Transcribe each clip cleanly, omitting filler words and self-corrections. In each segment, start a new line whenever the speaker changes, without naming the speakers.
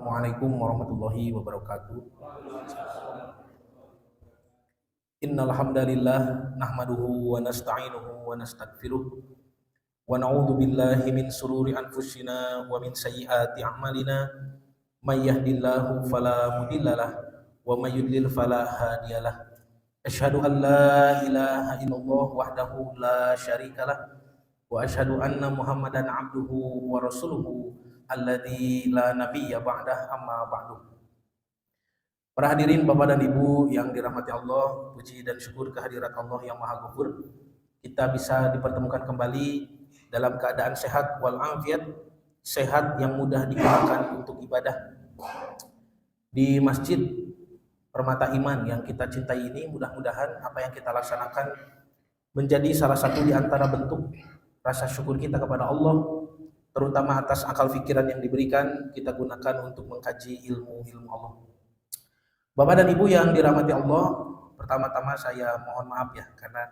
Assalamualaikum warahmatullahi wabarakatuh. Innal hamdalillah nahmaduhu wa nasta'inuhu wa nastaghfiruh wa na'udzu billahi min sururi anfusina wa min sayyiati a'malina may yahdihillahu fala mudhillalah wa may yudlil fala hadiyalah. Asyhadu an la ilaha illallah wahdahu la syarikalah wa asyhadu anna Muhammadan abduhu wa rasuluhu alladzi la nabiyya ba'dah, amma ba'du. Para hadirin Bapak dan Ibu yang dirahmati Allah, puji dan syukur kehadirat Allah yang Maha Ghafur. Kita bisa dipertemukan kembali dalam keadaan sehat wal afiat, sehat yang mudah digunakan untuk ibadah di Masjid Permata Iman yang kita cintai ini. Mudah-mudahan apa yang kita laksanakan menjadi salah satu di antara bentuk rasa syukur kita kepada Allah, terutama atas akal pikiran yang diberikan kita gunakan untuk mengkaji ilmu Allah. Bapak dan Ibu yang dirahmati Allah, pertama-tama saya mohon maaf ya, karena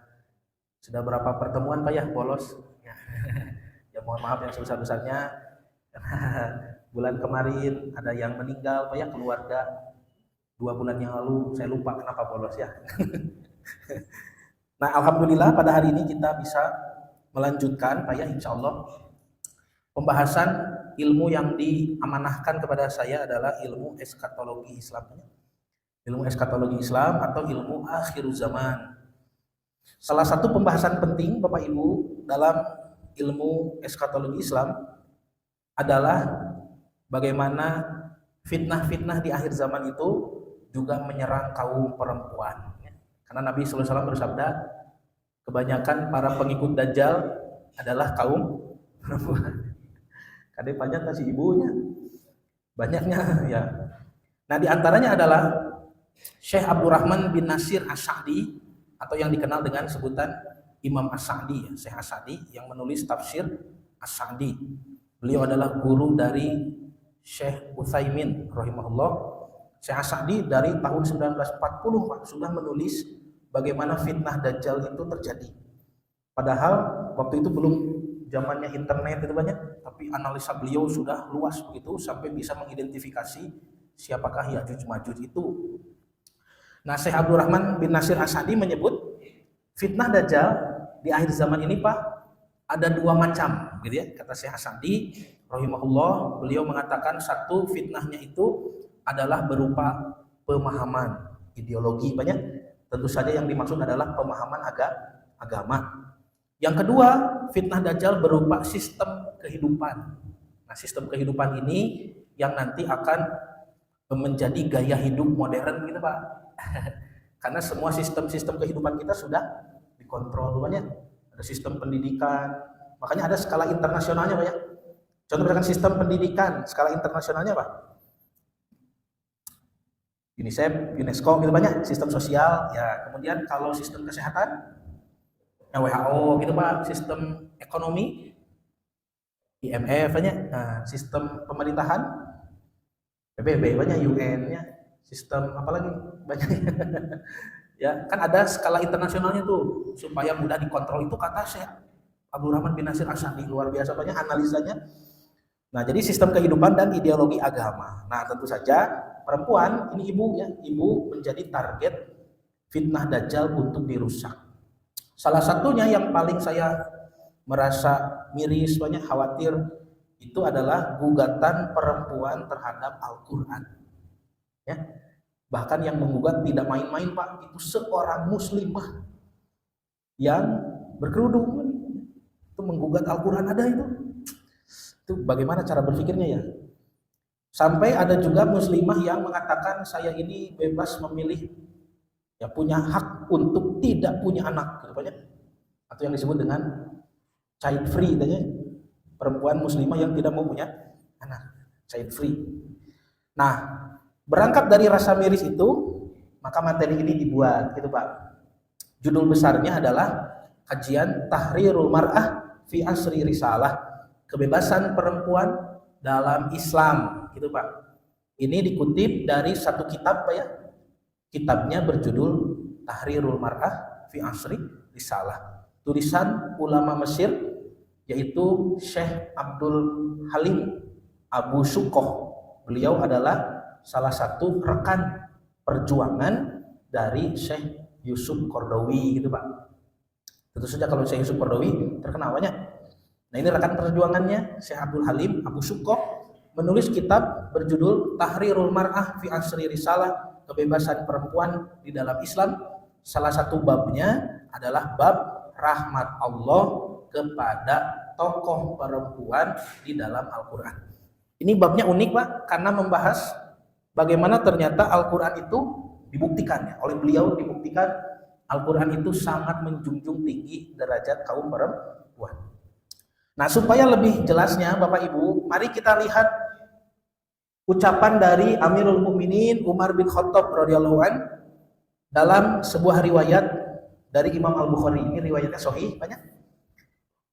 sudah berapa pertemuan Pak ya bolos ya. Ya mohon maaf yang sebesar-besarnya. Bulan kemarin ada yang meninggal Pak ya, keluarga. 2 bulan yang lalu saya lupa kenapa bolos ya. Nah alhamdulillah pada hari ini kita bisa melanjutkan Pak ya, insya Allah pembahasan ilmu yang diamanahkan kepada saya adalah ilmu eskatologi Islam. Ilmu eskatologi Islam atau ilmu akhir zaman. Salah satu pembahasan penting Bapak Ibu dalam ilmu eskatologi Islam adalah bagaimana fitnah-fitnah di akhir zaman itu juga menyerang kaum perempuan. Karena Nabi SAW bersabda, kebanyakan para pengikut Dajjal adalah kaum perempuan. Kadang banyak kasih ibunya, banyaknya ya. Nah di antaranya adalah Syekh Abdurrahman bin Nasir As-Sa'di atau yang dikenal dengan sebutan Imam As-Sa'di, Syekh As-Sa'di yang menulis tafsir As-Sa'di. Beliau adalah guru dari Syekh Utsaimin rahimahullah. Syekh As-Sa'di dari tahun 1940 sudah menulis bagaimana fitnah Dajjal itu terjadi. Padahal waktu itu belum zamannya internet itu banyak, tapi analisa beliau sudah luas begitu sampai bisa mengidentifikasi siapakah Ya'juj Ma'juj itu. Nah, Syekh Abdurrahman bin Nasir As-Sa'di menyebut fitnah Dajjal di akhir zaman ini Pak ada 2 macam gitu ya. Kata Syekh As-Sa'di rahimahullah, beliau mengatakan satu fitnahnya itu adalah berupa pemahaman ideologi banyak. Tentu saja yang dimaksud adalah pemahaman agama. Yang kedua, fitnah Dajjal berupa sistem kehidupan. Nah, sistem kehidupan ini yang nanti akan menjadi gaya hidup modern gitu Pak. Karena semua sistem-sistem kehidupan kita sudah dikontrol banyak. Ada sistem pendidikan, makanya ada skala internasionalnya Pak ya. Contoh misalkan sistem pendidikan, skala internasionalnya Pak. UNICEF, UNESCO gitu banyak, sistem sosial ya. Kemudian kalau sistem kesehatan WHO gitu Pak, sistem ekonomi IMF banyak. Nah, sistem pemerintahan PBB banyak, UN-nya, sistem apa lagi banyak. Ya, kan ada skala internasionalnya tuh supaya mudah dikontrol. Itu kata Syekh Abdurrahman bin Nasir As-Sa'di, luar biasa banyak analisanya. Nah, jadi sistem kehidupan dan ideologi agama. Nah, tentu saja perempuan ini ibu ya, ibu menjadi target fitnah Dajjal untuk dirusak. Salah satunya yang paling saya merasa miris banyak khawatir itu adalah gugatan perempuan terhadap Al-Quran. Ya, bahkan yang menggugat tidak main-main Pak, itu seorang muslimah yang berkerudung itu menggugat Al-Quran ada itu. Itu bagaimana cara berpikirnya ya? Sampai ada juga muslimah yang mengatakan saya ini bebas memilih, ya punya hak untuk tidak punya anak, gitu banyak. Atau yang disebut dengan child free, tanya perempuan muslimah yang tidak mau punya anak, child free. Nah, berangkat dari rasa miris itu, maka materi ini dibuat, gitu Pak. Judul besarnya adalah kajian Tahrirul Mar'ah fi Asri Risalah, kebebasan perempuan dalam Islam, gitu Pak. Ini dikutip dari satu kitab Pak ya. Kitabnya berjudul Tahrirul Mar'ah fi Asri Risalah. Tulisan ulama Mesir yaitu Syekh Abdul Halim Abu Syukoh Beliau adalah salah satu rekan perjuangan dari Syekh Yusuf Qaradawi gitu Pak. Tentu saja kalau Syekh Yusuf Qaradawi terkenal banyak. Nah ini rekan perjuangannya Syekh Abdul Halim Abu Syukkoh menulis kitab berjudul Tahrirul Mar'ah fi Asri Risalah, kebebasan perempuan di dalam Islam. Salah satu babnya adalah bab rahmat Allah kepada tokoh perempuan di dalam Al-Quran. Ini babnya unik Pak, karena membahas bagaimana ternyata Al-Quran itu dibuktikan ya, oleh beliau dibuktikan Al-Quran itu sangat menjunjung tinggi derajat kaum perempuan. Nah supaya lebih jelasnya Bapak Ibu, mari kita lihat ucapan dari Amirul Mukminin Umar bin Khattab radhiyallahu an dalam sebuah riwayat dari Imam Al-Bukhari. Ini riwayatnya sahih banyak.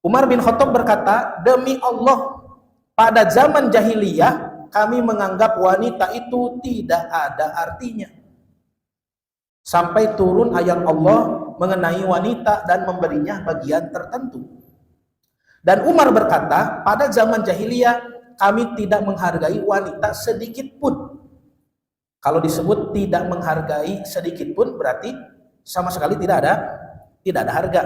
Umar bin Khattab berkata, demi Allah, pada zaman jahiliyah kami menganggap wanita itu tidak ada artinya. Sampai turun ayat Allah mengenai wanita dan memberinya bagian tertentu. Dan Umar berkata, pada zaman jahiliyah kami tidak menghargai wanita sedikit pun. Kalau disebut tidak menghargai sedikit pun berarti sama sekali tidak ada harga.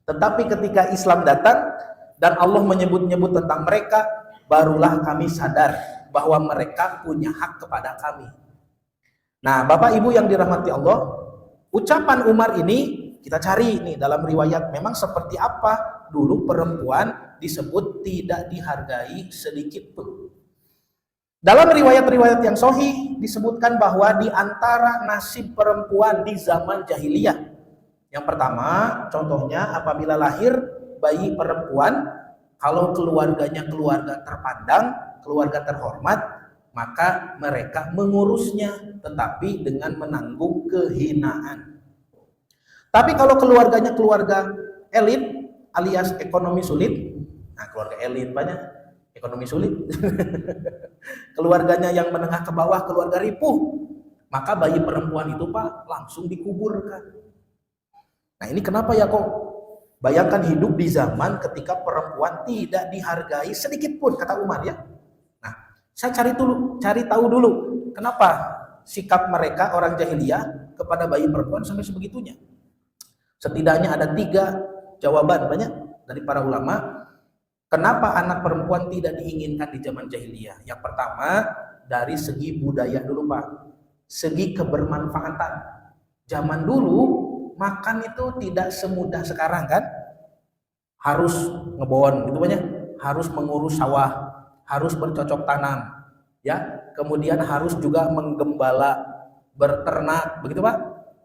Tetapi ketika Islam datang dan Allah menyebut-nyebut tentang mereka, barulah kami sadar bahwa mereka punya hak kepada kami. Nah, Bapak Ibu yang dirahmati Allah, ucapan Umar ini kita cari nih dalam riwayat memang seperti apa dulu perempuan disebut tidak dihargai sedikit pun. Dalam riwayat-riwayat yang sahih disebutkan bahwa di antara nasib perempuan di zaman jahiliyah, yang pertama contohnya apabila lahir bayi perempuan, kalau keluarganya keluarga terpandang, keluarga terhormat, maka mereka mengurusnya tetapi dengan menanggung kehinaan. Tapi kalau keluarganya keluarga elit alias ekonomi sulit, nah keluarga elit banyak ekonomi sulit. Keluarganya yang menengah ke bawah, keluarga ripuh, maka bayi perempuan itu Pak langsung dikuburkan. Nah ini kenapa ya kok? Bayangkan hidup di zaman ketika perempuan tidak dihargai sedikit pun, kata Umar ya. Nah, saya cari tahu dulu kenapa sikap mereka orang jahiliyah kepada bayi perempuan sampai sebegitunya. Setidaknya ada 3 jawaban banyak dari para ulama kenapa anak perempuan tidak diinginkan di zaman jahiliyah. Yang pertama dari segi budaya dulu Pak, segi kebermanfaatan. Zaman dulu makan itu tidak semudah sekarang kan, harus ngebon gitu banyak, harus mengurus sawah, harus bercocok tanam ya, kemudian harus juga menggembala, berternak begitu Pak,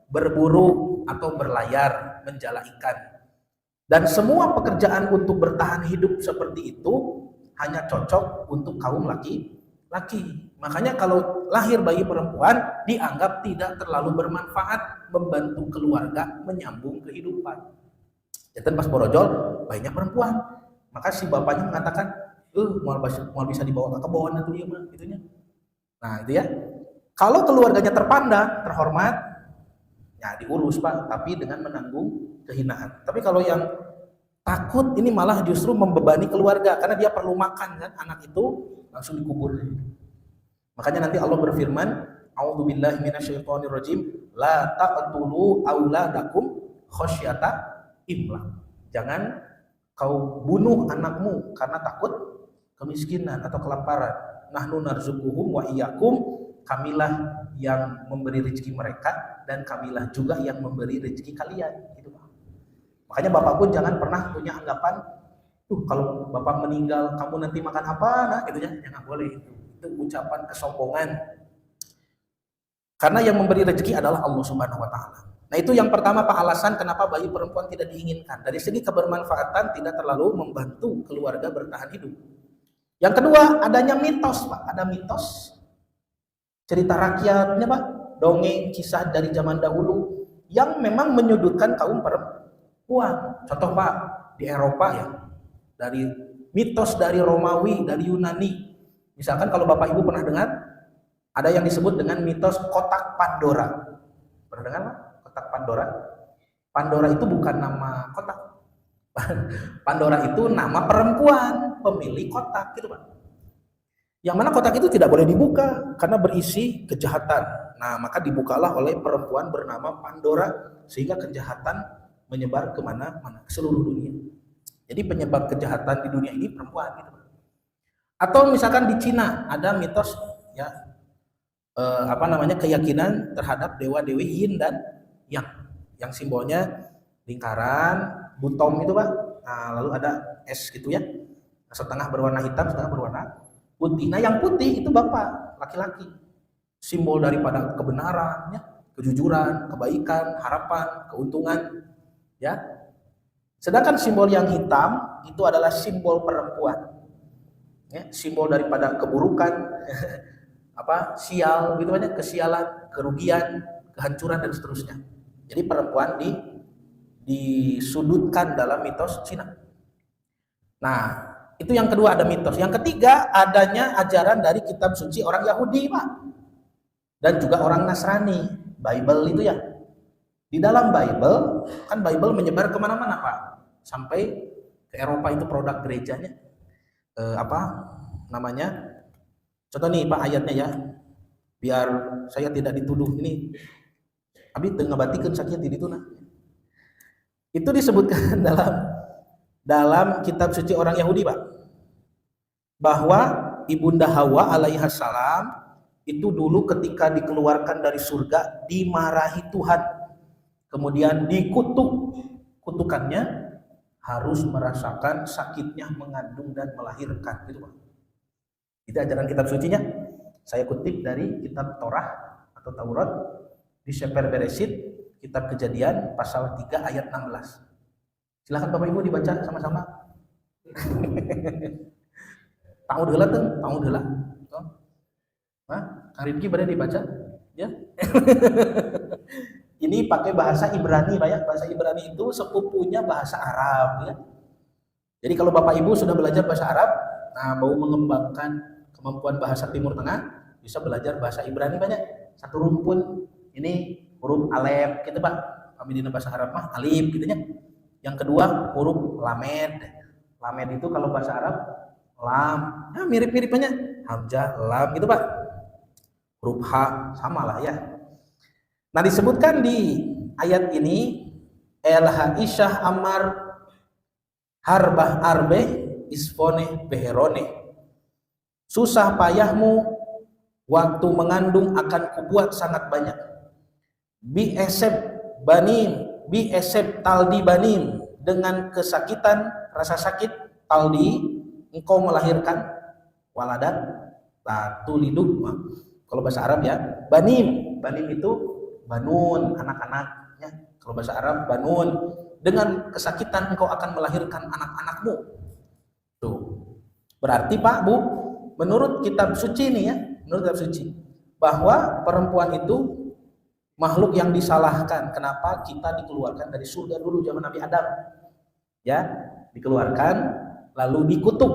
berburu atau berlayar, menjala ikan. Dan semua pekerjaan untuk bertahan hidup seperti itu hanya cocok untuk kaum laki-laki. Makanya kalau lahir bayi perempuan dianggap tidak terlalu bermanfaat, membantu keluarga menyambung kehidupan. Jadi pas borojol bayinya perempuan, maka si bapaknya mengatakan, mau bisa dibawa ke kebun atau dia mah gitunya. Nah itu ya. Kalau keluarganya terpandang, terhormat, ya diurus Pak, tapi dengan menanggung kehinaan. Tapi kalau yang takut ini malah justru membebani keluarga karena dia perlu makan kan, anak itu langsung dikubur. Makanya nanti Allah berfirman, a'udzubillahi minasyaitonirrajim, la taqtulu auladakum khasyata imlaq. Jangan kau bunuh anakmu karena takut kemiskinan atau kelaparan. Nahnu narzuquhum wa iyyakum, kamilah yang memberi rezeki mereka dan kamilah juga yang memberi rezeki kalian gitu Pak. Makanya Bapak pun jangan pernah punya anggapan kalau Bapak meninggal kamu nanti makan apa nah gitu ya, jangan boleh itu ucapan kesombongan. Karena yang memberi rezeki adalah Allah Subhanahu wa taala. Nah, itu yang pertama Pak alasan kenapa bayi perempuan tidak diinginkan. Dari segi kebermanfaatan tidak terlalu membantu keluarga bertahan hidup. Yang kedua, adanya mitos Pak, ada mitos cerita rakyatnya Pak, dongeng kisah dari zaman dahulu yang memang menyudutkan kaum perempuan. Contoh Pak, di Eropa ya, dari mitos dari Romawi, dari Yunani. Misalkan kalau Bapak Ibu pernah dengar, ada yang disebut dengan mitos kotak Pandora. Pernah dengar Pak? Kotak Pandora? Pandora itu bukan nama kotak. Pandora itu nama perempuan, pemilik kotak gitu Pak. Yang mana kotak itu tidak boleh dibuka karena berisi kejahatan. Nah, maka dibukalah oleh perempuan bernama Pandora sehingga kejahatan menyebar kemana-mana, ke seluruh dunia. Jadi penyebab kejahatan di dunia ini perempuan gitu. Atau misalkan di Cina ada mitos ya keyakinan terhadap dewa-dewi Yin dan yang simbolnya lingkaran, butom itu Pak. Nah, lalu ada es gitu ya. Setengah berwarna hitam, setengah berwarna putih. Nah, yang putih itu Bapak, laki-laki. Simbol daripada kebenaran, ya, kejujuran, kebaikan, harapan, keuntungan, ya. Sedangkan simbol yang hitam itu adalah simbol perempuan. Ya, simbol daripada keburukan, sial gitu aja, kesialan, kerugian, kehancuran dan seterusnya. Jadi perempuan disudutkan dalam mitos Cina. Nah, itu yang kedua ada mitos. Yang ketiga adanya ajaran dari kitab suci orang Yahudi, Pak. Dan juga orang Nasrani, Bible itu ya. Di dalam Bible, kan Bible menyebar kemana-mana Pak. Sampai ke Eropa itu produk gerejanya. Contoh nih Pak ayatnya ya. Biar saya tidak dituduh ini. Abi teu ngabatikeun sakit di dituna. Itu disebutkan dalam kitab suci orang Yahudi Pak. Bahwa Ibunda Hawa alaihissalam itu dulu ketika dikeluarkan dari surga dimarahi Tuhan, kemudian dikutuk. Kutukannya harus merasakan sakitnya mengandung dan melahirkan, gitu Pak. Itu ajaran kitab sucinya. Saya kutip dari kitab Torah atau Taurat di Sefer Bereshit, kitab Kejadian pasal 3 ayat 16. Silakan Bapak Ibu dibaca sama-sama. Tahu heula teh, tahu heula. Kang Rifki pada dibaca? Ya. Ini pakai bahasa Ibrani, Pak ya. Bahasa Ibrani itu sepupunya bahasa Arab ya. Jadi kalau Bapak Ibu sudah belajar bahasa Arab, nah mau mengembangkan kemampuan bahasa Timur Tengah, bisa belajar bahasa Ibrani banyak. Satu rumpun ini huruf alef gitu Pak. Kami di bahasa Arab mah alif gitu ya. Yang kedua huruf lamed. Lamed itu kalau bahasa Arab lam. Nah, mirip-miripnya hamzah lam gitu Pak. Huruf H sama lah ya. Nah disebutkan di ayat ini Isyah Amar Harbah Arbe Isfone Beherone. Susah payahmu waktu mengandung akan kubuat sangat banyak. Bi esep taldi banim, dengan kesakitan rasa sakit taldi engkau melahirkan waladat latu liduk. Kalau bahasa Arab ya, banim itu banun, anak-anaknya. Kalau bahasa Arab banun, dengan kesakitan engkau akan melahirkan anak-anakmu. Tuh. Berarti Pak, Bu, menurut kitab suci nih ya, menurut kitab suci, bahwa perempuan itu makhluk yang disalahkan. Kenapa kita dikeluarkan dari surga dulu zaman Nabi Adam? Ya, dikeluarkan lalu dikutuk.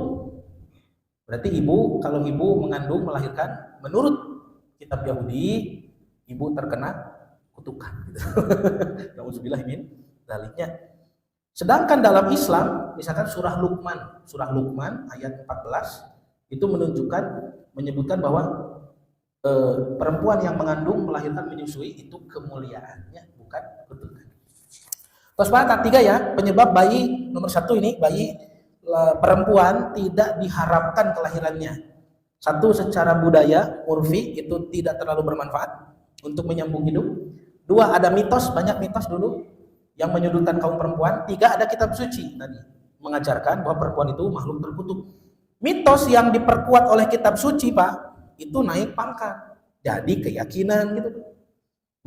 Berarti kalau ibu mengandung melahirkan, menurut kitab Yahudi, ibu terkena kutukan. Nauzubillah min dzaliknya. Sedangkan dalam Islam, misalkan surah Luqman ayat 14 itu menyebutkan bahwa perempuan yang mengandung, melahirkan, menyusui itu kemuliaannya, bukan kutukan. Terus Pak, ketiga ya, penyebab bayi nomor 1 ini, bayi perempuan tidak diharapkan kelahirannya. Satu, secara budaya urfi itu tidak terlalu bermanfaat untuk menyambung hidup. 2, ada mitos, banyak mitos dulu yang menyudutkan kaum perempuan. 3, ada kitab suci tadi mengajarkan bahwa perempuan itu makhluk terkutuk. Mitos yang diperkuat oleh kitab suci Pak, itu naik pangkat jadi keyakinan gitu.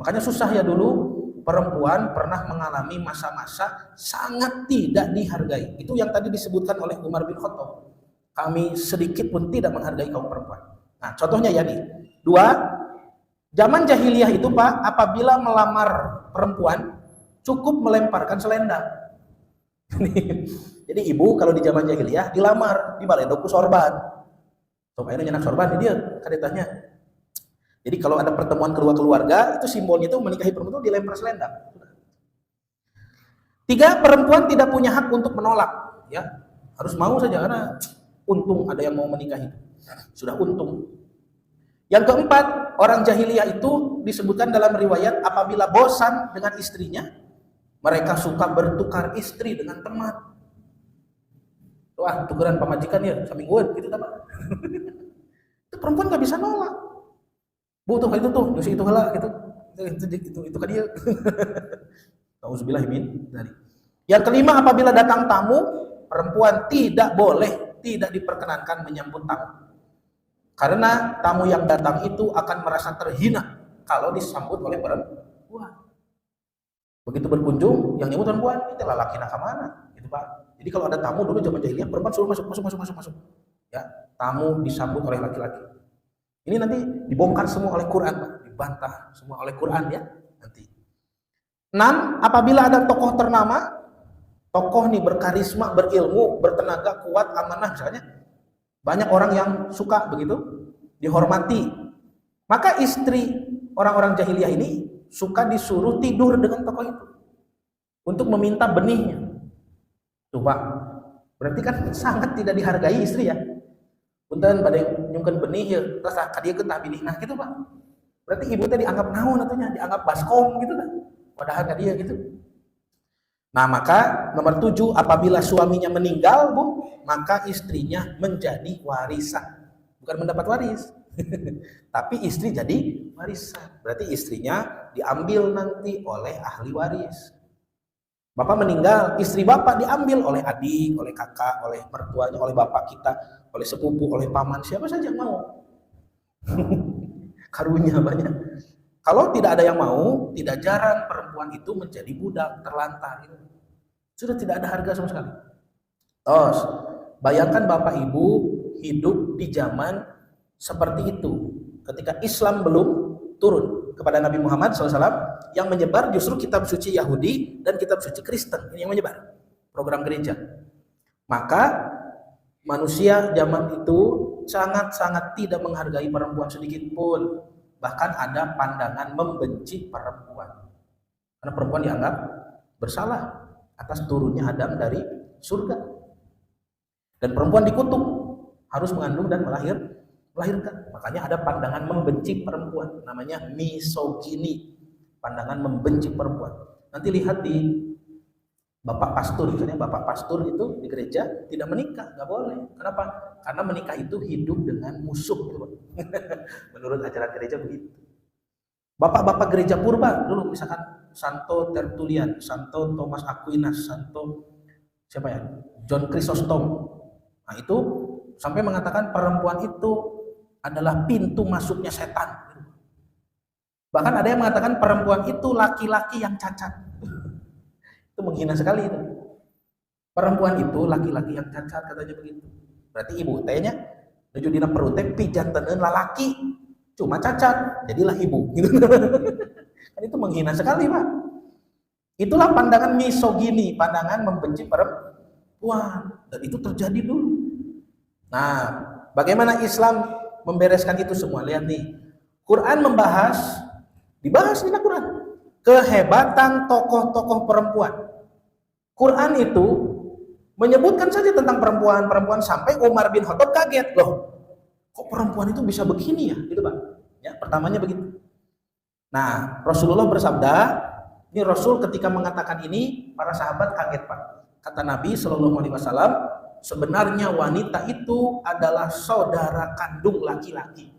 Makanya susah ya dulu perempuan pernah mengalami masa-masa sangat tidak dihargai. Itu yang tadi disebutkan oleh Umar bin Khattab. Kami sedikit pun tidak menghargai kaum perempuan. Nah, contohnya ya nih. 2, zaman jahiliyah itu Pak, apabila melamar perempuan cukup melemparkan selendang. Jadi ibu kalau di zaman jahiliyah dilamar di baledoku sorban. Supaya nyenak sorban dia kadetanya. Jadi kalau ada pertemuan kedua keluarga, itu simbolnya itu menikahi perempuan itu dilempar selendang. 3, perempuan tidak punya hak untuk menolak, ya. Harus mau saja karena Untung ada yang mau menikahi. Sudah untung. Yang keempat, orang jahiliyah itu disebutkan dalam riwayat apabila bosan dengan istrinya, mereka suka bertukar istri dengan teman. Wah, tukeran pamajikan ya, samingguan gitu apa? Itu perempuan nggak bisa nolak. Bu tuh itu tuh, dosi itu heula gitu. Itu kan dia. Auzubillah min dzalik. Yang kelima, apabila datang tamu, perempuan tidak boleh, tidak diperkenankan menyambut tamu. Karena tamu yang datang itu akan merasa terhina kalau disambut oleh perempuan. Begitu berkunjung, yang nyambut perempuan, itu lelaki nak mana? Gitu Pak. Jadi kalau ada tamu dulu zaman jahiliyah, perempuan suruh masuk. Ya, tamu disambut oleh laki-laki. Ini nanti dibongkar semua oleh Quran, Pak. Dibantah semua oleh Quran ya nanti. 6. Apabila ada tokoh ternama, tokoh nih berkarisma, berilmu, bertenaga, kuat, amanah misalnya, banyak orang yang suka begitu, dihormati. Maka istri orang-orang jahiliyah ini suka disuruh tidur dengan tokoh itu untuk meminta benihnya. Tuh Pak, berarti kan sangat tidak dihargai istri ya. Punten pada nyungkeun benih ya, terus kadieun tah binih nah gitu Pak. Berarti ibu teh dianggap naon atunya, dianggap baskom gitu kan. Padahal ka dia gitu. Nah, maka nomor 7, apabila suaminya meninggal, Bu, maka istrinya menjadi warisan. Bukan mendapat waris. Tapi istri jadi warisan. Berarti istrinya diambil nanti oleh ahli waris. Bapak meninggal, istri bapak diambil oleh adik, oleh kakak, oleh mertuanya, oleh bapak kita, oleh sepupu, oleh paman, siapa saja yang mau. Karunia banyak. Kalau tidak ada yang mau, tidak jarang perempuan itu menjadi budak, terlantar. Sudah tidak ada harga sama sekali. Terus, bayangkan bapak ibu hidup di zaman seperti itu. Ketika Islam belum turun kepada Nabi Muhammad SAW, yang menyebar justru kitab suci Yahudi dan kitab suci Kristen. Ini yang menyebar, program gereja. Maka manusia zaman itu sangat-sangat tidak menghargai perempuan sedikit pun. Bahkan ada pandangan membenci perempuan. Karena perempuan dianggap bersalah atas turunnya Adam dari surga. Dan perempuan dikutuk, harus mengandung dan melahirkan. Makanya ada pandangan membenci perempuan, namanya misogini. Pandangan membenci perempuan. Nanti lihat di Bapak Pastur, misalnya Bapak Pastur itu di gereja tidak menikah, nggak boleh. Kenapa? Karena menikah itu hidup dengan musuh. Menurut ajaran gereja begitu. Bapak-bapak gereja purba dulu misalkan Santo Tertullian, Santo Thomas Aquinas, Santo siapa ya? John Chrysostom. Nah, itu sampai mengatakan perempuan itu adalah pintu masuknya setan. Bahkan ada yang mengatakan perempuan itu laki-laki yang cacat. Itu menghina sekali itu. Perempuan itu laki-laki yang cacat, katanya begitu. Berarti ibu tehnya nuju dina perut teh pijanteun lalaki cuma cacat, jadilah ibu. Gitu. Kan itu menghina sekali, Pak. Itulah pandangan misogini, pandangan membenci perempuan, dan itu terjadi dulu. Nah, bagaimana Islam membereskan itu semua? Lihat nih. Quran dibahas di Quran kehebatan tokoh-tokoh perempuan. Quran itu menyebutkan saja tentang perempuan sampai Umar bin Khattab kaget, loh, kok perempuan itu bisa begini ya, gitu Pak. Ya, pertamanya begitu. Nah, Rasulullah bersabda, ini Rasul ketika mengatakan ini, para sahabat kaget Pak. Kata Nabi SAW, sebenarnya wanita itu adalah saudara kandung laki-laki.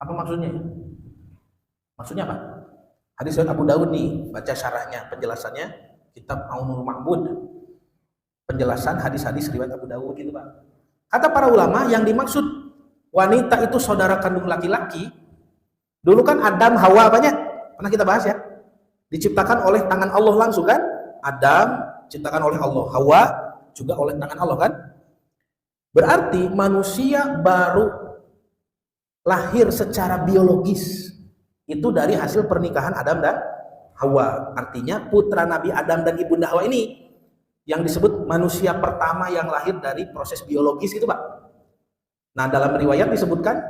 Apa maksudnya? Maksudnya apa? Hadis riwayat Abu Daud nih, baca syarahnya, penjelasannya, kitab Aunul Ma'bud. Penjelasan hadis-hadis riwayat Abu Daud gitu Pak. Kata para ulama, yang dimaksud wanita itu saudara kandung laki-laki, dulu kan Adam, Hawa banyak, pernah kita bahas ya. Diciptakan oleh tangan Allah langsung kan? Adam diciptakan oleh Allah, Hawa juga oleh tangan Allah kan? Berarti manusia baru lahir secara biologis itu dari hasil pernikahan Adam dan Hawa. Artinya putra Nabi Adam dan ibunda Hawa ini yang disebut manusia pertama yang lahir dari proses biologis itu Pak. Nah, dalam riwayat disebutkan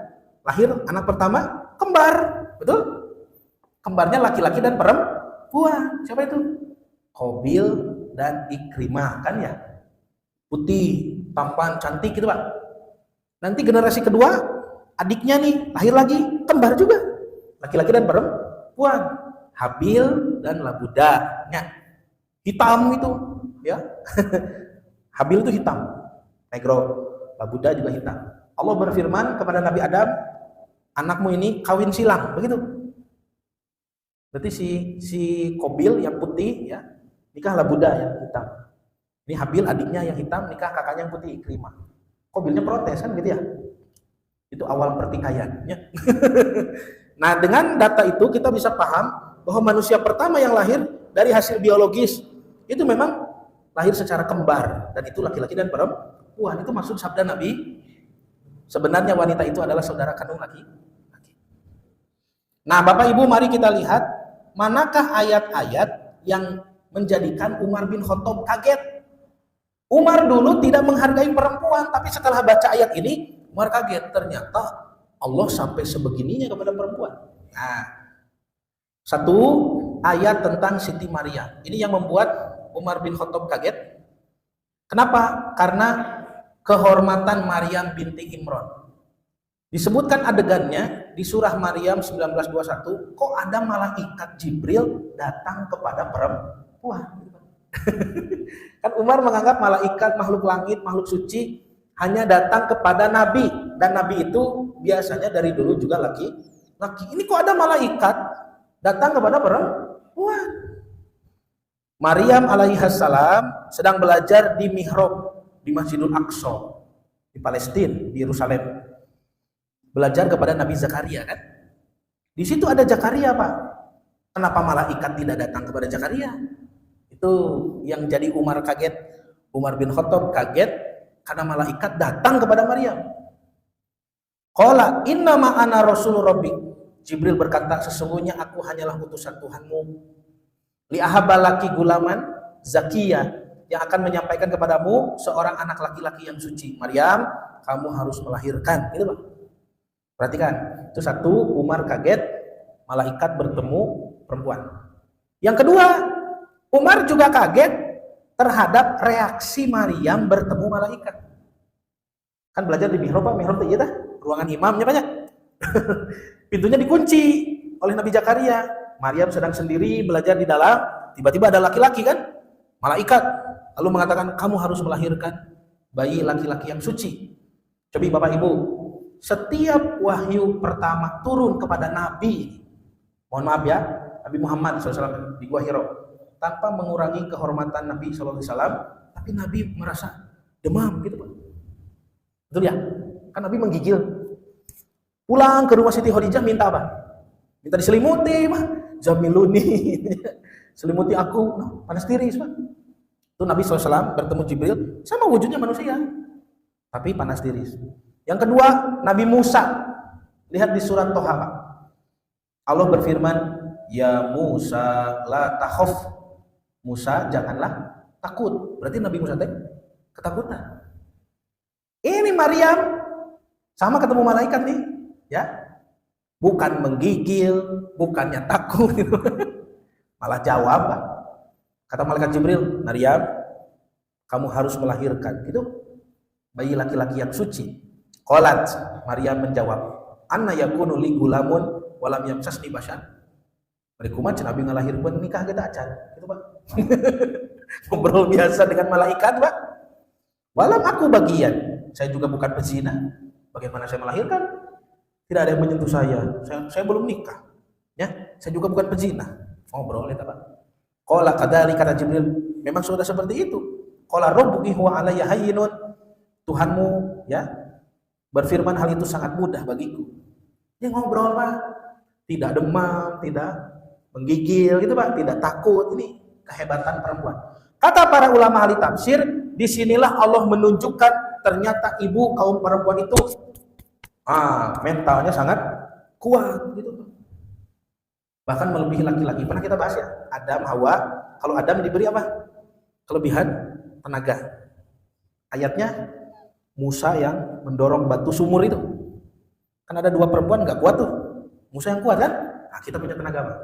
lahir anak pertama kembar, betul? Kembarnya laki-laki dan perempuan. Siapa itu? Qabil dan Ikrimah kan ya. Putih, tampan, cantik gitu Pak. Nanti generasi kedua, adiknya nih lahir lagi, kembar juga. Laki-laki dan perempuan. Habil dan Labuda. Nah, hitam itu, ya. Habil itu hitam, negro. Labuda juga hitam. Allah berfirman kepada Nabi Adam, anakmu ini kawin silang, begitu. Berarti si Kobil yang putih, ya, nikah Labuda yang hitam. Ini Habil adiknya yang hitam, nikah kakaknya yang putih, Ikrimah. Kobilnya protes kan gitu ya. Itu awal pertikaiannya. Nah, dengan data itu kita bisa paham bahwa manusia pertama yang lahir dari hasil biologis itu memang lahir secara kembar, dan itu laki-laki dan perempuan. Itu maksud sabda Nabi. Sebenarnya wanita itu adalah saudara kandung laki-laki. Nah, Bapak Ibu, mari kita lihat manakah ayat-ayat yang menjadikan Umar bin Khattab kaget. Umar dulu tidak menghargai perempuan, tapi setelah baca ayat ini, Umar kaget. Ternyata Allah sampai sebegininya kepada perempuan. Nah, satu ayat tentang Siti Maryam. Ini yang membuat Umar bin Khattab kaget. Kenapa? Karena kehormatan Maryam binti Imran. Disebutkan adegannya di surah Maryam 19:21, kok ada malaikat Jibril datang kepada perempuan. Kan Umar menganggap malaikat, makhluk langit, makhluk suci hanya datang kepada nabi, dan nabi itu biasanya dari dulu juga laki-laki. Ini kok ada malaikat datang kepada perempuan. Maryam alaihissalam sedang belajar di mihrab di Masjidul Aqsa di Palestina, di Yerusalem. Belajar kepada Nabi Zakaria kan. Di situ ada Zakaria, Pak. Kenapa malaikat tidak datang kepada Zakaria? Itu yang jadi Umar kaget. Umar bin Khattab kaget karena malaikat datang kepada Maryam. Qala innama ana rasul rabbik. Jibril berkata, sesungguhnya aku hanyalah utusan Tuhanmu. Li ahabalaki gulaman zakiya, yang akan menyampaikan kepadamu seorang anak laki-laki yang suci. Maryam, kamu harus melahirkan. Itu Pak. Perhatikan, itu satu, Umar kaget malaikat bertemu perempuan. Yang kedua, Umar juga kaget terhadap reaksi Maryam bertemu malaikat. Kan belajar di mihrab, Pak. Mihrab itu ruangan imamnya banyak. Pintunya dikunci oleh Nabi Zakaria. Maryam sedang sendiri belajar di dalam, tiba-tiba ada laki-laki kan, malaikat, lalu mengatakan kamu harus melahirkan bayi laki-laki yang suci. Coba Bapak Ibu, setiap wahyu pertama turun kepada Nabi, mohon maaf ya, Nabi Muhammad SAW di Gua Hiro, tanpa mengurangi kehormatan Nabi SAW, tapi Nabi merasa demam gitu Pak. Betul ya? Kan Nabi menggigil. Pulang ke rumah Siti Khadijah minta apa? Minta diselimuti Pak. Jamiluni. Selimuti aku. Nah, panas tiris Pak. Itu Nabi SAW bertemu Jibril, sama wujudnya manusia, tapi panas tiris. Yang kedua, Nabi Musa. Lihat di surat Toha Pak. Allah berfirman, ya Musa la takhaf. Musa janganlah takut. Berarti Nabi Musa ketakutan. Ini Maryam sama ketemu malaikat nih, ya. Bukan menggigil, bukannya takut gitu. Malah jawab, Pak. Kata malaikat Jibril, Maryam, kamu harus melahirkan gitu bayi laki-laki yang suci. Qalat, Maryam menjawab, anna yakunu li gulamun walam yamsasni basyar. Mereka Nabi ngalahirkan nikah kita acan, gitu Pak. Ngobrol biasa dengan malaikat, Pak. Walam aku bagian, saya juga bukan pezina. Bagaimana saya melahirkan? Tidak ada yang menyentuh saya belum nikah. Ya, saya juga bukan pezina. Ngobrol ya, Pak. Qala kadzalika, kata Jibril, memang sudah seperti itu. Qala rabbuki huwa alayya hayyinun. Tuhanmu ya berfirman hal itu sangat mudah bagiku. Dia ngobrol Pak, tidak demam, tidak menggigil gitu Pak, tidak takut. Ini kehebatan perempuan. Kata para ulama ahli tafsir, disinilah Allah menunjukkan ternyata ibu kaum perempuan itu mentalnya sangat kuat gitu Pak. Bahkan melebihi laki-laki. Pernah kita bahas ya, Adam, Hawa. Kalau Adam diberi apa? Kelebihan tenaga. Ayatnya Musa yang mendorong batu sumur itu. Kan ada dua perempuan nggak kuat tuh. Musa yang kuat kan? Nah, kita punya tenaga Pak.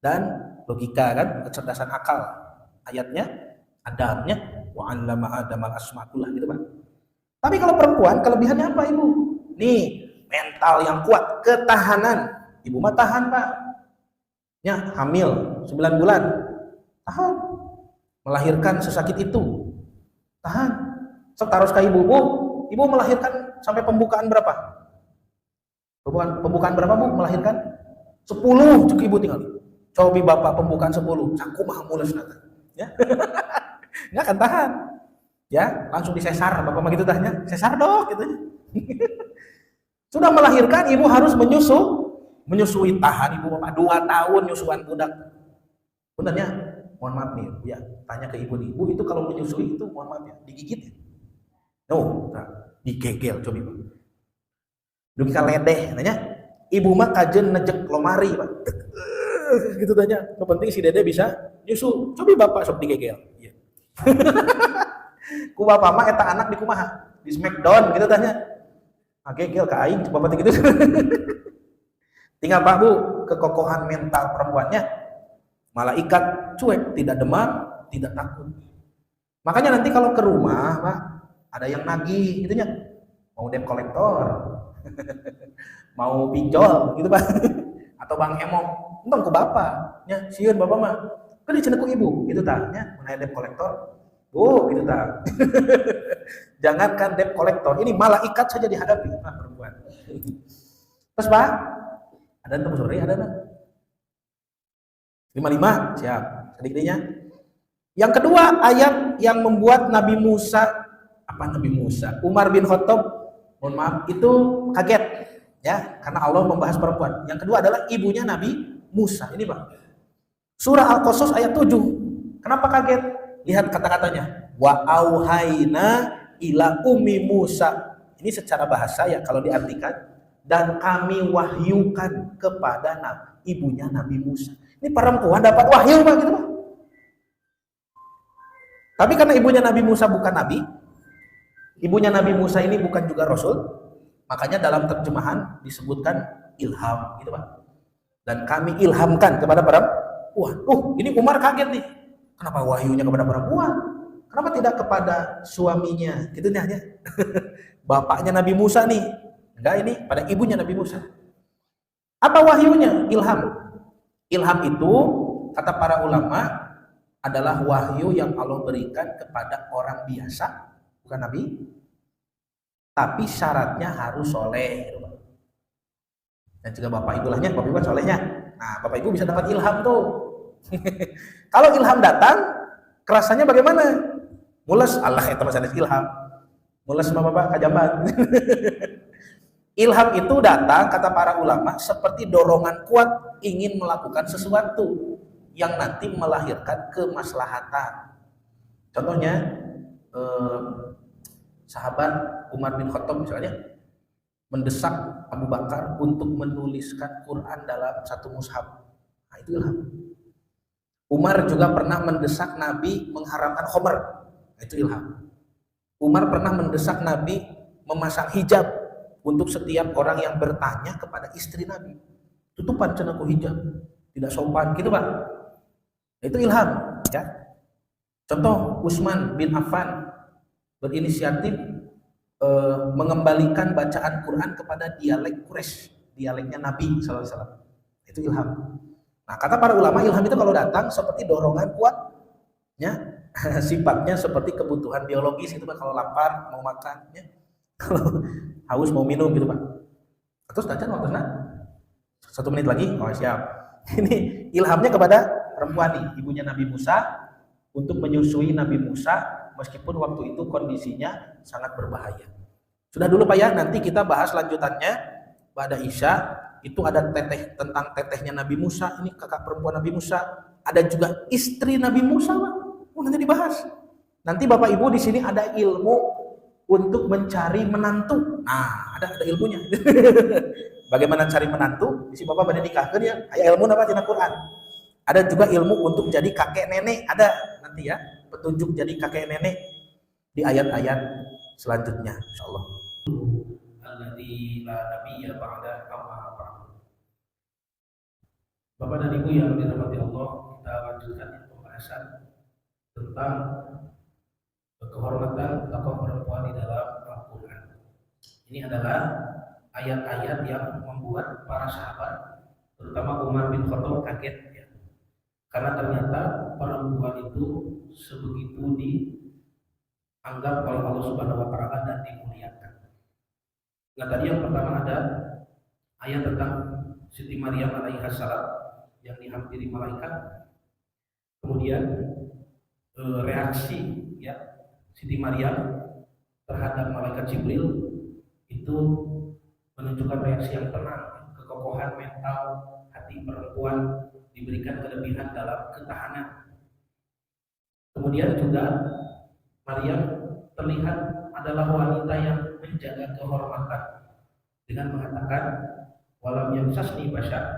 Dan logika kan, kecerdasan akal. Ayatnya Adamnya wa 'allama Adamal asma' kullah gitu Pak. Tapi kalau perempuan kelebihannya apa ibu? Nih, mental yang kuat, ketahanan. Ibu mah tahan pak. Ya, hamil 9 bulan, tahan. Melahirkan sesakit itu, tahan. Sok taruh ke ibu, bu, ibu melahirkan sampai pembukaan berapa? Pembukaan berapa bu? Melahirkan 10, cuk ibu tinggal. Coba bapak pembukaan 10, saku mah mulus nanti. Ya, nggak akan tahan. Ya, langsung disesar, bapak mah gitu tanya, sesar dok, gitu. Sudah melahirkan, ibu harus menyusui, tahan ibu bapak 2 tahun nyusuan budak. Benarnya, mohon maaf nih, ya, tanya ke ibu nih, bu itu kalau menyusui itu mohon maaf ya, digigit ya? No, nah, digegel, coba ibu. Dugi ledeh, nanya, ibu mah kajen nejek lomari, pak. Gitu tanya, yang penting si dede bisa nyusu, coba bapak sok digegel. Ya. Ku bapak mah eta anak di kumaha, di smackdown, gitu tanya. Gegel ke aing, bapak gitu. Tinggal pak bu, kekokohan mental perempuannya, malaikat cuek, tidak demam, tidak takut. Makanya nanti kalau ke rumah, pak, ada yang nagih, gitu nya, mau debt kolektor, mau pinjol, gitu pak, atau bang emong, entong ke bapak, nya, sieun bapak mah, kan dicenek ku ibu, gitu tanya, mengenai debt kolektor, bu, gitu tak. Jangankan debt kolektor, ini malaikat saja dihadapi, nah, perempuan. Terus pak, ada temu sore, ada nggak? 55, siap, sedikitnya. Yang kedua, ayat yang membuat Nabi Musa, Umar bin Khattab, mohon maaf, itu kaget, ya, karena Allah membahas perempuan. Yang kedua adalah ibunya Nabi Musa, ini bang. Surah Al-Qasas ayat 7. Kenapa kaget? Lihat kata-katanya. Wa auhayna ila ummi Musa. Ini secara bahasa ya kalau diartikan, dan kami wahyukan kepada ibunya Nabi Musa. Ini perempuan dapat wahyu Pak, gitu Pak. Tapi karena ibunya Nabi Musa bukan nabi, ibunya Nabi Musa ini bukan juga rasul, makanya dalam terjemahan disebutkan ilham, gitu Pak. Dan kami ilhamkan kepada perempuan. Ini Umar kaget nih. Kenapa wahyunya kepada perempuan? Kenapa tidak kepada suaminya? Gitu nih hanya. Bapaknya Nabi Musa nih. Enggak, ini pada ibunya Nabi Musa. Apa wahyunya? Ilham. Ilham itu, kata para ulama, adalah wahyu yang Allah berikan kepada orang biasa, bukan Nabi. Tapi syaratnya harus soleh. Dan juga bapak ibu lahnya, bapak ibu kan solehnya. Nah, bapak ibu bisa dapat ilham tuh. Kalau ilham datang, kerasanya bagaimana? Mules, Allah itu masih ilham. Mules sama bapak kajamban. Ilham itu datang, kata para ulama, seperti dorongan kuat ingin melakukan sesuatu yang nanti melahirkan kemaslahatan. Contohnya, sahabat Umar bin Khattab misalnya mendesak Abu Bakar untuk menuliskan Quran dalam satu mushaf. Nah, itu ilham. Umar juga pernah mendesak Nabi mengharamkan khamr. Nah, itu ilham. Umar pernah mendesak Nabi memasang hijab untuk setiap orang yang bertanya kepada istri Nabi. Tutupan cenaku hijab, tidak sopan, gitu Pak. Itu ilham, ya. Contoh, Utsman bin Affan berinisiatif mengembalikan bacaan Quran kepada dialek Quraisy, dialeknya Nabi SAW. Itu ilham. Nah, kata para ulama, ilham itu kalau datang seperti dorongan kuat, ya, sifatnya seperti kebutuhan biologis itu Pak. Kalau lapar mau makan, ya. Kalau haus mau minum, gitu Pak. Terus dacan waktunya 1 menit lagi, oh siap. Ini ilhamnya kepada perempuan nih, ibunya Nabi Musa, untuk menyusui Nabi Musa meskipun waktu itu kondisinya sangat berbahaya. Sudah dulu Pak ya, nanti kita bahas lanjutannya pada Isya. Itu ada tentang tetehnya Nabi Musa, ini kakak perempuan Nabi Musa. Ada juga istri Nabi Musa Pak. Nanti dibahas. Nanti Bapak Ibu di sini ada ilmu untuk mencari menantu. Nah, ada ilmunya. Bagaimana cari menantu? Di sini Bapak pada nikahkan ya. Aya ilmu apa tina Quran. Ada juga ilmu untuk jadi kakek nenek, ada nanti ya, petunjuk jadi kakek nenek di ayat-ayat selanjutnya insyaallah. Alladzi la nabiyya ba'da amma ba'd. Bapak dan Ibu yang dirahmati Allah, kita lanjutkan pembahasan tentang kehormatan tokoh perempuan di dalam Al-Qur'an. Ini adalah ayat-ayat yang membuat para sahabat, terutama Umar bin Khattab kaget ya. Karena ternyata perempuan itu sebegitu dianggap oleh Allah Subhanahu wa taala dan dimuliakan. Nah, tadi yang pertama ada ayat tentang Siti Maryam alaihissalam yang dihampiri malaikat. Kemudian reaksi ya Siti Maryam terhadap malaikat Jibril itu menunjukkan reaksi yang tenang, kekokohan mental hati perempuan, diberikan kelebihan dalam ketahanan. Kemudian juga Maryam terlihat adalah wanita yang menjaga kehormatan dengan mengatakan walam yamsasni bashar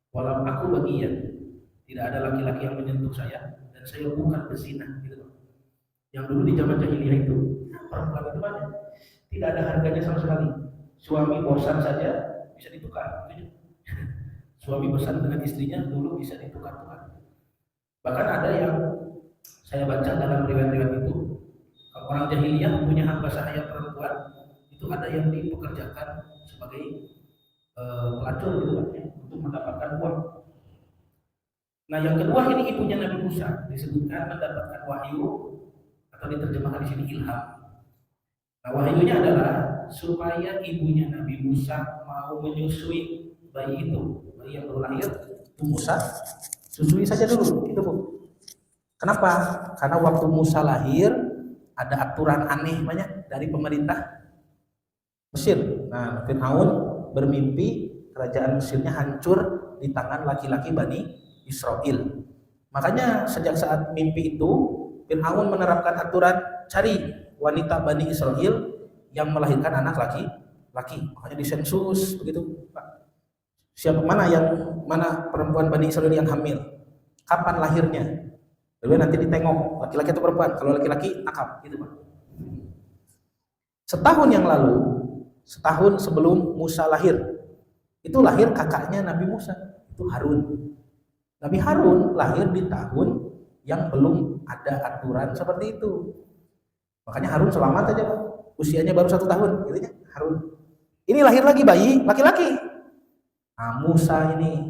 walam aku bagian, tidak ada laki-laki yang menyentuh saya dan saya bukan berzina gitu. Yang dulu di zaman jahiliyah itu perempuan itu banyak tidak ada harganya sama sekali. Suami bosan saja bisa ditukar. Suami bosan dengan istrinya dulu bisa ditukar-tukar. Bahkan ada yang saya baca dalam riwayat-riwayat itu, orang jahiliyah punya hamba sahaya perempuan itu ada yang dipekerjakan sebagai pelacur gitu kan ya, untuk mendapatkan uang. Nah, yang kedua ini ibunya Nabi Musa disebutkan mendapatkan wahyu atau diterjemahkan di sini ilham. Nah, wahyunya adalah supaya ibunya Nabi Musa mau menyusui bayi itu, bayi yang baru lahir, itu Musa susui saja dulu, itu Bu. Kenapa? Karena waktu Musa lahir ada aturan aneh banyak dari pemerintah Mesir. Nah, Fir'aun bermimpi kerajaan Mesirnya hancur di tangan laki-laki Bani Israel. Makanya sejak saat mimpi itu Fir'aun menerapkan aturan cari wanita Bani Israel yang melahirkan anak laki-laki. Makanya disensus begitu, Pak. Siapa mana perempuan Bani Israel yang hamil? Kapan lahirnya? Lalu nanti ditengok laki-laki atau perempuan. Kalau laki-laki nakal gitu, Pak. Setahun yang lalu, setahun sebelum Musa lahir, itu lahir kakaknya Nabi Musa, itu Harun. Nabi Harun lahir di tahun yang belum ada aturan seperti itu. Makanya Harun selamat aja, Pak. Usianya baru 1 tahun, gitu ya, Harun. Ini lahir lagi bayi laki-laki. Nah, Musa ini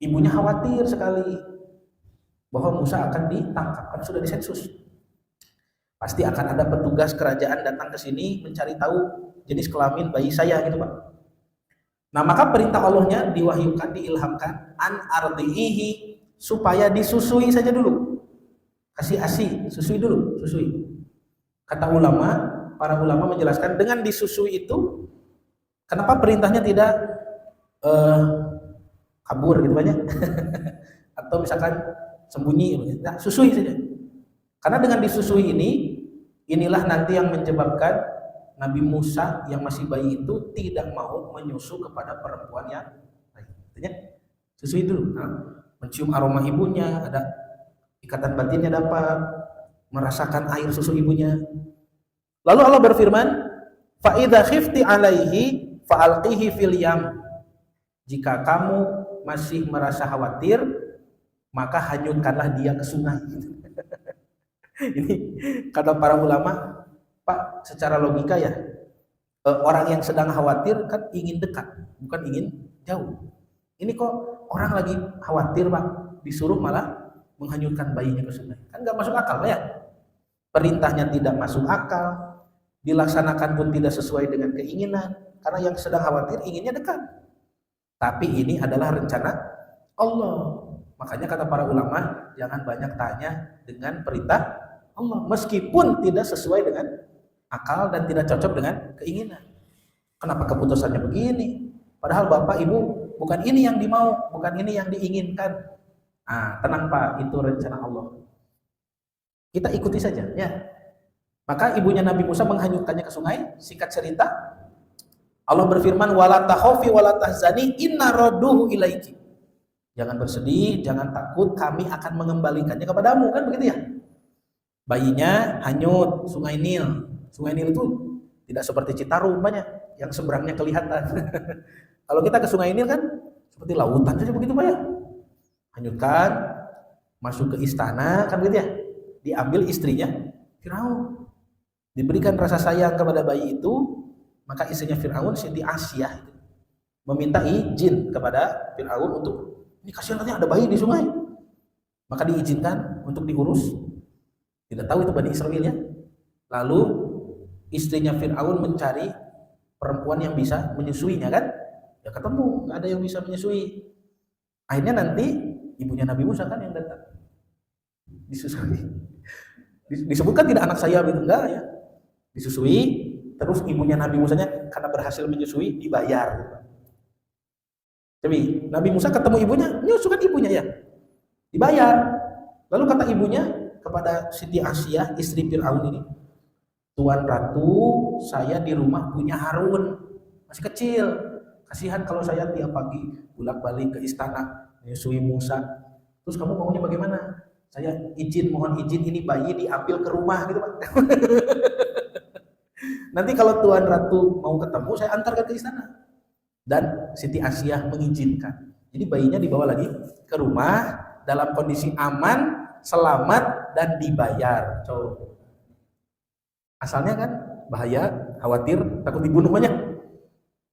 ibunya khawatir sekali bahwa Musa akan ditangkap, kan sudah disensus. Pasti akan ada petugas kerajaan datang ke sini mencari tahu jenis kelamin bayi saya gitu, Pak. Nah, maka perintah Allahnya diwahyukan, diilhamkan an ardihi, supaya disusui saja dulu. Kasih ASI, susui dulu, susui. Kata ulama, para ulama menjelaskan dengan disusui itu, kenapa perintahnya tidak kabur gitu banyak, atau misalkan sembunyi, nah, susui saja. Karena dengan disusui inilah nanti yang menyebabkan Nabi Musa yang masih bayi itu tidak mau menyusu kepada perempuan yang lain. Artinya susui dulu, mencium aroma ibunya, ada ikatan batinnya dapat, merasakan air susu ibunya. Lalu Allah berfirman, fa idza khifti alaihi fa'alqihi fil yam. Jika kamu masih merasa khawatir, maka hanyutkanlah dia ke sungai. Ini kata para ulama, Pak, secara logika ya, orang yang sedang khawatir kan ingin dekat, bukan ingin jauh. Ini kok orang lagi khawatir, Pak, disuruh malah menghanyutkan bayinya ke sungai. Kan nggak masuk akal, Pak ya. Perintahnya tidak masuk akal, dilaksanakan pun tidak sesuai dengan keinginan, karena yang sedang khawatir inginnya dekat. Tapi ini adalah rencana Allah. Makanya kata para ulama, jangan banyak tanya dengan perintah Allah, meskipun tidak sesuai dengan akal dan tidak cocok dengan keinginan. Kenapa keputusannya begini? Padahal Bapak Ibu bukan ini yang dimau, bukan ini yang diinginkan. Ah, tenang Pak, itu rencana Allah. Kita ikuti saja, ya. Maka ibunya Nabi Musa menghanyutkannya ke sungai. Singkat cerita, Allah berfirman, wala takhafi wala tahzani inna radduhu ilaiki. Jangan bersedih, jangan takut, kami akan mengembalikannya kepadamu, kan begitu ya. Bayinya hanyut Sungai Nil. Sungai Nil itu tidak seperti Citarum banyak yang seberangnya kelihatan. Kalau kita ke Sungai Nil kan seperti lautan saja begitu Pak ya. Hanyutkan, masuk ke istana kan begitu ya. Diambil istrinya Firaun. Diberikan rasa sayang kepada bayi itu, Maka istrinya Fir'aun, Siti Asyah itu, meminta izin kepada Fir'aun untuk, ini kasihan katanya ada bayi di sungai. Maka diizinkan untuk diurus. Tidak tahu itu Bani Israel ya. Lalu istrinya Fir'aun mencari perempuan yang bisa menyusuinya kan? Ya ketemu, nggak ada yang bisa menyusui. Akhirnya nanti ibunya Nabi Musa kan yang datang disusui. Disebutkan tidak anak saya gitu, enggak ya. Disusui, terus ibunya Nabi Musanya karena berhasil menyusui dibayar. Tapi Nabi Musa ketemu ibunya, menyusukan ibunya ya. Dibayar. Lalu kata ibunya kepada Siti Asyah, istri Fir'aun ini, Tuan Ratu, saya di rumah punya Harun, masih kecil. Kasihan kalau saya tiap pagi bolak-balik ke istana menyusui Musa. Terus kamu maunya bagaimana? Saya mohon izin ini bayi diambil ke rumah gitu Pak. Nanti kalau Tuan Ratu mau ketemu, saya antarkan ke istana. Dan Siti Asyah mengizinkan. Jadi bayinya dibawa lagi ke rumah dalam kondisi aman, selamat, dan dibayar. So, asalnya kan bahaya, khawatir, takut dibunuh banyak.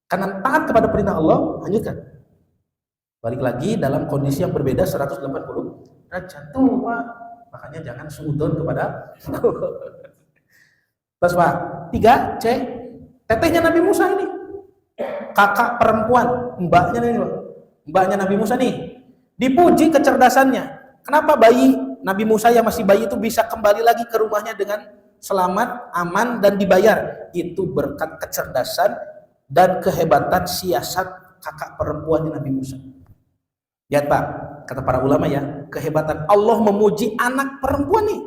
Karena taat kepada perintah Allah, lanjutkan. Balik lagi dalam kondisi yang berbeda 180 derajat tuh Pak. Makanya jangan suudon kepada terus Pak, 3 C, tetehnya Nabi Musa ini, kakak perempuan, mbaknya nih Pak. Mbaknya Nabi Musa nih, dipuji kecerdasannya. Kenapa bayi Nabi Musa yang masih bayi itu bisa kembali lagi ke rumahnya dengan selamat, aman, dan dibayar? Itu berkat kecerdasan dan kehebatan siasat kakak perempuannya Nabi Musa. Lihat Pak, kata para ulama ya, kehebatan Allah memuji anak perempuan nih.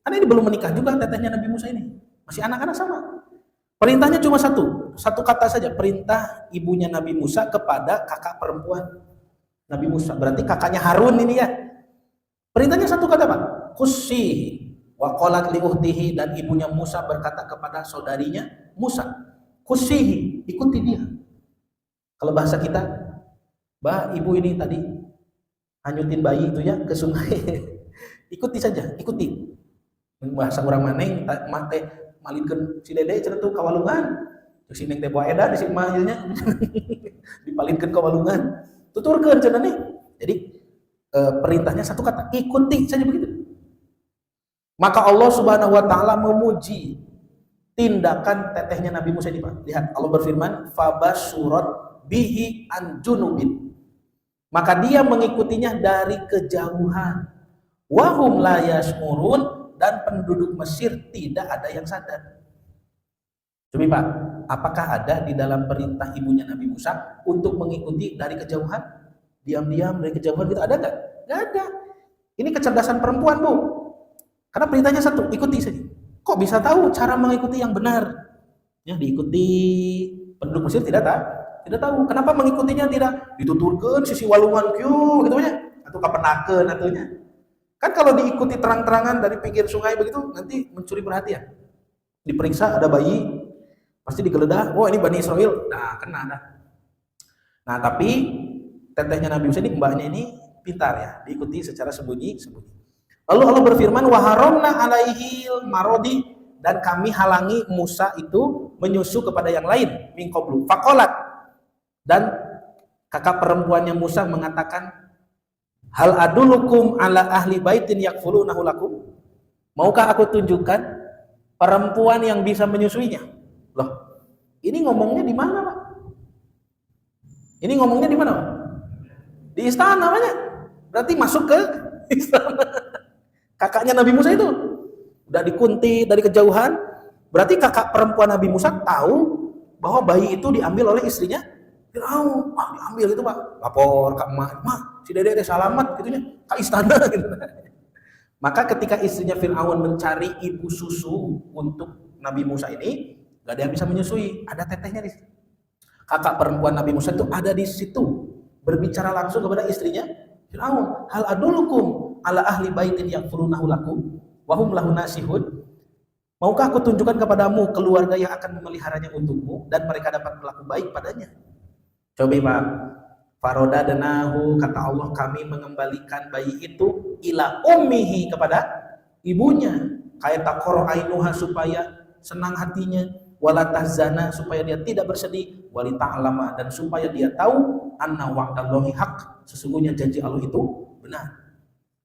Karena ini belum menikah juga tetehnya Nabi Musa ini. Masih anak-anak sama. Perintahnya cuma satu kata saja, perintah ibunya Nabi Musa kepada kakak perempuan Nabi Musa. Berarti kakaknya Harun ini ya. Perintahnya satu kata Pak, Kusihi wa qalat li uhtihi, dan ibunya Musa berkata kepada saudarinya Musa, Kusihi, ikuti dia. Kalau bahasa kita, Mbak, ibu ini tadi hanyutin bayi itu ya ke sungai. Ikuti saja, ikuti. Bahasa orang maneng mate malinkeun si dede cenah tuh kawalungan. Si neng teh boa edan si mah nya dipalinkeun kawalungan. Tuturkeun cenah nih. Jadi perintahnya satu kata, ikuti saja begitu. Maka Allah Subhanahu wa taala memuji tindakan tetehnya Nabi Musa ini Pak. Lihat, Allah berfirman, fabasurat bihi an junubin. Maka dia mengikutinya dari kejauhan. Wahum la yasmurun, dan penduduk Mesir tidak ada yang sadar. Coba Pak, apakah ada di dalam perintah ibunya Nabi Musa untuk mengikuti dari kejauhan? Diam-diam dari kejauhan gitu, ada nggak? Nggak ada. Ini kecerdasan perempuan Bu. Karena perintahnya satu, ikuti saja. Kok bisa tahu cara mengikuti yang benar? Ya, diikuti penduduk Mesir tidak tahu. Kenapa mengikutinya tidak dituturkan sisi walungan kieu gitu ya, atau kapenakeun atunya. Kan kalau diikuti terang-terangan dari pinggir sungai begitu nanti mencuri perhatian. Diperiksa ada bayi, pasti digeledah, oh ini Bani Israel. Nah, kena dah. Nah, tapi tetehnya Nabi Musa ini, mbaknya ini pintar ya, diikuti secara sembunyi-sembunyi. Lalu Allah berfirman, wa haramna alaihil marodi, dan kami halangi Musa itu menyusu kepada yang lain min qablu. Faqalat, dan kakak perempuannya Musa mengatakan, hal adulukum ala ahli baitin yakfulunahu lakum. Maukah aku tunjukkan perempuan yang bisa menyusuinya? Loh, ini ngomongnya di mana, Pak? Ini ngomongnya di mana, Pak? Di istana namanya. Berarti masuk ke istana. Kakaknya Nabi Musa itu udah dikunti dari kejauhan. Berarti kakak perempuan Nabi Musa tahu bahwa bayi itu diambil oleh istrinya Fir'aun. Diambil itu Pak. Lapor ke emak, si dede selamat gitunya, ke istana gitu. Maka ketika istrinya Fir'aun mencari ibu susu untuk Nabi Musa ini, gak ada yang bisa menyusui, ada tetehnya di situ. Kakak perempuan Nabi Musa itu ada di situ, berbicara langsung kepada istrinya Fir'aun, hal adulukum ala ahli baitin yakfurunahu lakum wa hum lahu nasihun. Maukah aku tunjukkan kepadamu keluarga yang akan memeliharanya untukmu dan mereka dapat berlaku baik padanya? Coba Pak, farodadnahu, kata Allah, kami mengembalikan bayi itu ila ummihi, kepada ibunya, kayak takor ainuha, supaya senang hatinya, wala tahzana, supaya dia tidak bersedih, wali ta'lama, dan supaya dia tahu anna wa'dallahi haq, sesungguhnya janji Allah itu benar.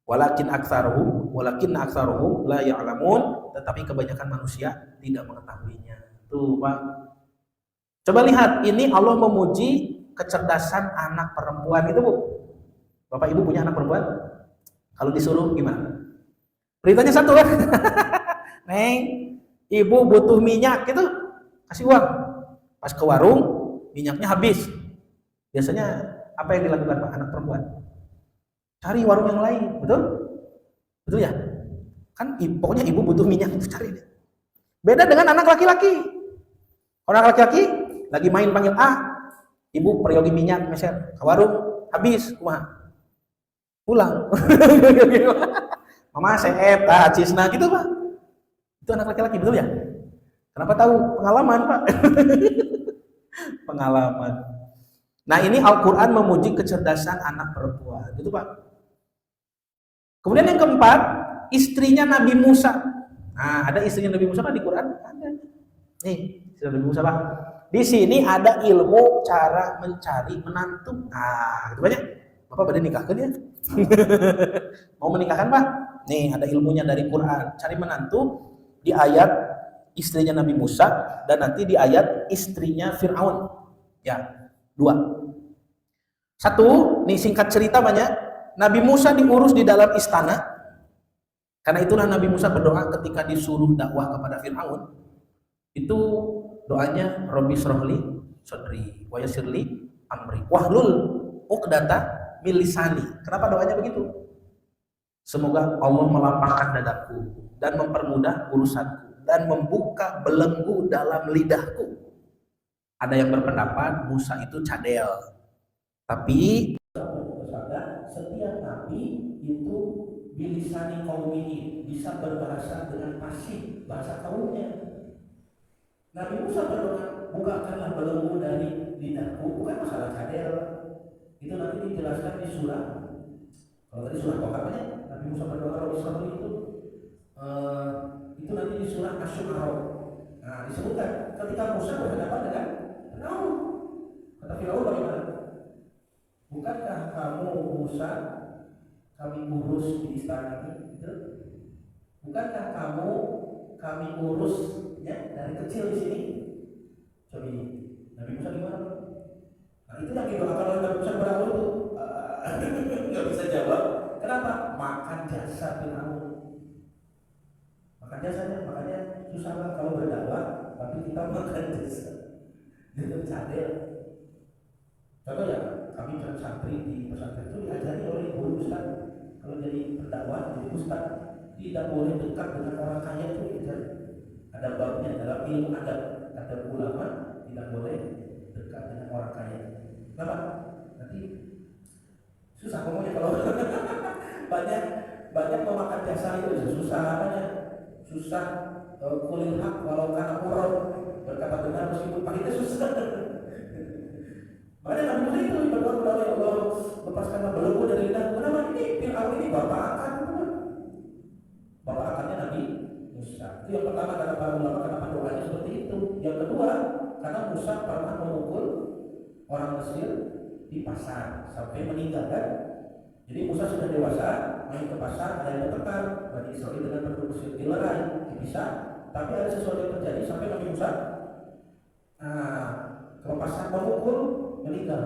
Walakin aktsaruhum la ya'lamun, tetapi kebanyakan manusia tidak mengetahuinya. Tuh, Pak. Coba lihat, ini Allah memuji kecerdasan anak perempuan itu, Bu. Bapak Ibu punya anak perempuan? Kalau disuruh gimana? Beritanya satu kan? Neng, Ibu butuh minyak gitu, kasih uang. Pas ke warung, minyaknya habis. Biasanya apa yang dilakukan Pak anak perempuan? Cari warung yang lain, betul? Betul ya? Kan pokoknya ibu butuh minyak, itu cari deh. Beda dengan anak laki-laki. Orang laki-laki lagi main panggil ibu peryogi minyak meser ke warung, habis, pulang. Mama seep, cisna gitu Pak. Itu anak laki-laki, betul ya? Kenapa tahu? Pengalaman Pak. Pengalaman. Nah, ini Al-Quran memuji kecerdasan anak perempuan, gitu Pak. Kemudian yang keempat, istrinya Nabi Musa. Nah, ada istrinya Nabi Musa Pak di Quran? Ada. Nih, istri Nabi Musa Pak. Di sini ada ilmu cara mencari menantu. Nah, gitu banyak. Bapak pada nikahkan ya? Mau menikahkan Pak? Nih, ada ilmunya dari Quran. Cari menantu di ayat istrinya Nabi Musa dan nanti di ayat istrinya Fir'aun. Ya, dua. Satu, nih singkat cerita banyak. Nabi Musa diurus di dalam istana. Karena itulah Nabi Musa berdoa ketika disuruh dakwah kepada Fir'aun. Itu doanya Rabbi shrahli sadri wa yassirli amri wahlul 'uqdata min lisani. Kenapa doanya begitu? Semoga Allah melapangkan dadaku dan mempermudah urusanku dan membuka belenggu dalam lidahku. Ada yang berpendapat Musa itu cadel. Tapi setiap nabi itu bilisani kaum ini bisa berbahasa dengan fasih bahasa kaumnya. Nabi Musa berdoa, bukakanlah belenggu dari lidahku, bukan masalah cadel. Itu nanti dijelaskan di surah. Kalau tadi surah pokoknya Nabi Musa berdoa Rabbi shrahli itu nanti di surah Asy-Syu'ara. Nah, disebutkan ketika Musa berhadapan dengan Firaun. Kata Firaun bagaimana? Bukankah kamu Musa kami urus di istana ini? Gitu? Bukankah kami urus ya dari kecil di sini? Coba Nabi Musa gimana? Nah, itu yang didoakan oleh Nabi Musa kepada Allah itu nggak bisa jawab. Kenapa? Makan jasa Firaun. Makan jasanya, makanya susah lah kalau berdakwah, tapi kita makan jasa. Itu cadel. Contoh ya, kami santri di pesantren itu diajari oleh guru ustaz. Kalau jadi pendakwah, jadi ustaz, tidak boleh dekat dengan orang kaya itu diajari. Ada babnya dalam ilmu adab, ada ulama tidak boleh dekat dengan orang kaya. Kenapa? Nanti susah ngomongnya kalau banyak memakan jasa itu susah namanya. Susah kulil hak walau kana murad, berkata benar meskipun pahitnya susah. Makanya Nabi Musa itu berdoa kepada Allah, lepaskanlah belenggu dari lidah. Kenapa ini Fir'aun ini bapak akan? Bapak akannya Nabi Musa. Itu yang pertama kata para ulama, kenapa doanya seperti itu. Yang kedua, karena Musa pernah memukul orang Mesir di pasar sampai meninggal kan. Jadi Musa sudah dewasa, main ke pasar, ada yang bertengkar, Bani Israil dengan penduduk Mesir dilerai, dipisah. Tapi ada sesuatu yang terjadi sampai Nabi Musa ke pasar memukul, meninggal.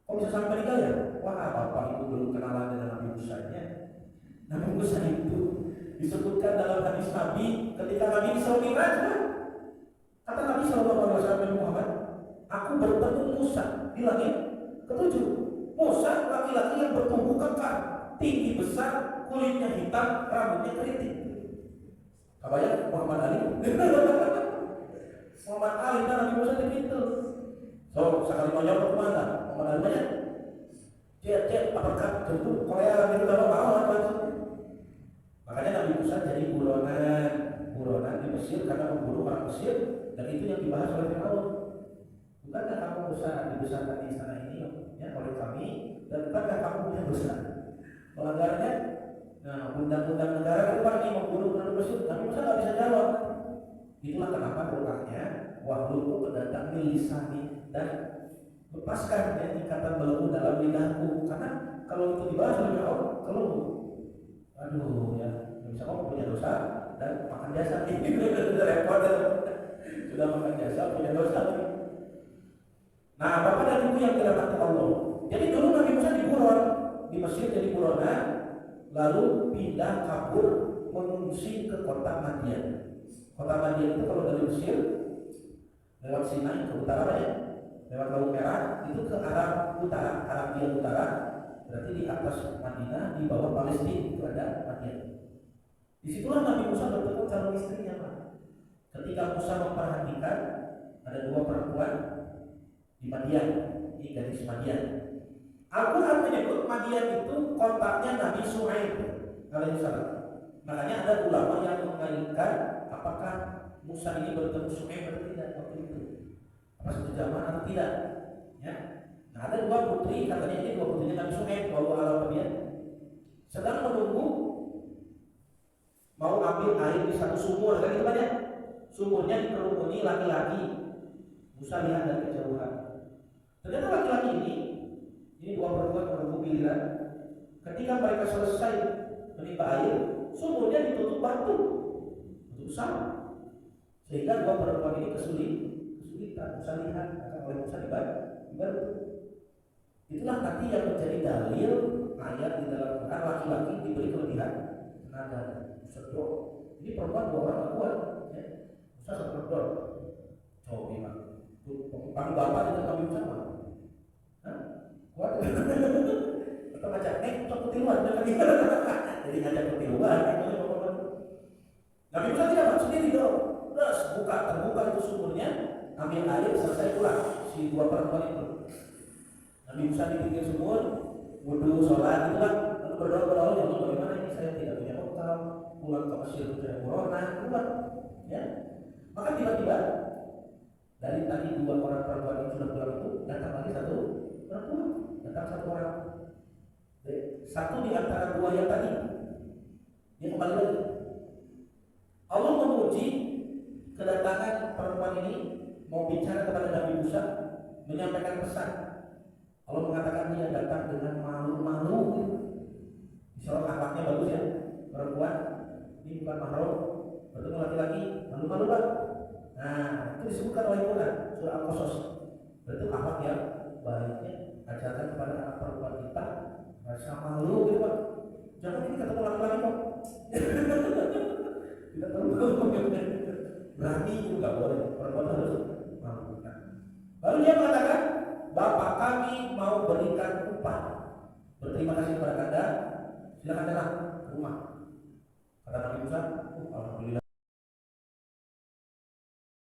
Kok bisa sampai meninggal ya? Wah, bapak itu belum kenalan dengan Nabi Musa nya. Nabi Musa itu disebutkan dalam hadis Nabi ketika Nabi Isra Mi'raj. Kata Nabi SAW Muhammad, aku bertemu Musa di langit ketujuh. Musa laki-laki yang bertubuh kekar, tinggi besar, kulitnya hitam, rambutnya keriting. Kabayang Muhammad Ali. Muhammad Ali dan Nabi Musa begitu. So, sekali mau jawab kemana? Muhammad Ali banyak. Cek, apakah tentu Korea gitu kalau mau apa? Makanya Nabi Musa jadi buronan di Mesir karena membunuh orang Mesir, dan itu yang dibahas oleh Firaun. Bukankah kamu Musa dibesarkan di istana ini ya oleh kami, dan bukankah kamu yang besar? Melanggarnya, nah undang-undang negara itu Pak ini membunuh penduduk Mesir. Nabi Musa nggak bisa jawab. Itulah kenapa doanya, wahlul uqdatam min lisani, dan lepaskan ya ikatan belenggu dalam lidahku, karena kalau itu dibahas oleh Allah, kalau aduh ya bisa kok punya dosa dan makan jasa ini repot, sudah makan jasa punya dosa. Nah, bapak dan ibu yang dirahmati Allah, jadi dulu Nabi Musa di buron di Mesir, jadi buronan, lalu pindah kabur mengungsi ke kota Madian. Kota Madian itu kalau dari Mesir lewat Sinai ke utara ya, lewat Laut Merah itu ke arah utara, Arabia Utara, berarti di atas Madinah, di bawah Palestina itu ada Madian. Disitulah Nabi Musa bertemu calon istrinya, Pak. Ketika Musa memperhatikan ada dua perempuan di Madian, di gadis Madian. Al-Quran menyebut Madian itu kontaknya Nabi Shu'aib alaihissalam. Makanya ada ulama yang mengaitkan apakah Musa ini bertemu Shu'aib atau tidak waktu itu, apa satu zaman atau tidak. Ya. Nah, ada dua putri, katanya ini dua putrinya Nabi Shu'aib, bahwa Al-Quran sedang menunggu mau ambil air di satu sumur, kan itu banyak. Sumurnya dikerumuni laki-laki. Musa lihat dari kejauhan. Ternyata laki-laki ini dua perempuan menunggu giliran. Ketika mereka selesai menimba air, sumurnya ditutup batu, tutup sama. Sehingga dua perempuan ini kesulitan. Musa lihat, akan oleh Musa dibantu. Itulah nanti yang menjadi dalil ayat di dalam Quran, laki-laki diberi kelebihan tenaga. Sedot. Ini perempuan dua orang kuat, ya. Musa sedot. Coba bilang, pang bapak dengan kami sama. Kuat. Atau ngajak, cok ketiluan, jadi ngajak ketiluan. Nabi Musa tidak sendiri dong. Terus terbuka itu sumurnya, ambil air, selesai pulang si dua perempuan itu. Nabi Musa di pinggir sumur, wudu, sholat, gitu kan. Lalu berdoa, ya Allah, bagaimana ini saya tidak punya bekal, pulang ke Mesir sudah corona, keluar. Ya. Maka tiba-tiba dari tadi dua orang perempuan yang sudah pulang itu datang lagi satu perempuan, datang satu orang. Satu di antara dua yang tadi, dia kembali lagi. Allah memuji kedatangan perempuan ini, mau bicara kepada Nabi Musa, menyampaikan pesan. Allah mengatakan dia datang dengan malu-malu. Misalnya akhlaknya bagus ya, perempuan ini bukan mahram, bertemu laki-laki, malu-malu Pak. Nah, itu disebutkan oleh Quran surah Al-Qasas. Berarti akhlak yang baiknya ajarkan kepada anak perempuan kita rasa malu gitu Pak. Jangan ini ketemu laki-laki Pak. Tidak perlu berani juga boleh, perempuan harus malu. Lalu dia mengatakan, Bapak kami mau berikan upah, berterima kasih kepada Anda, silakan datang ke rumah. Kata Nabi Musa, alhamdulillah.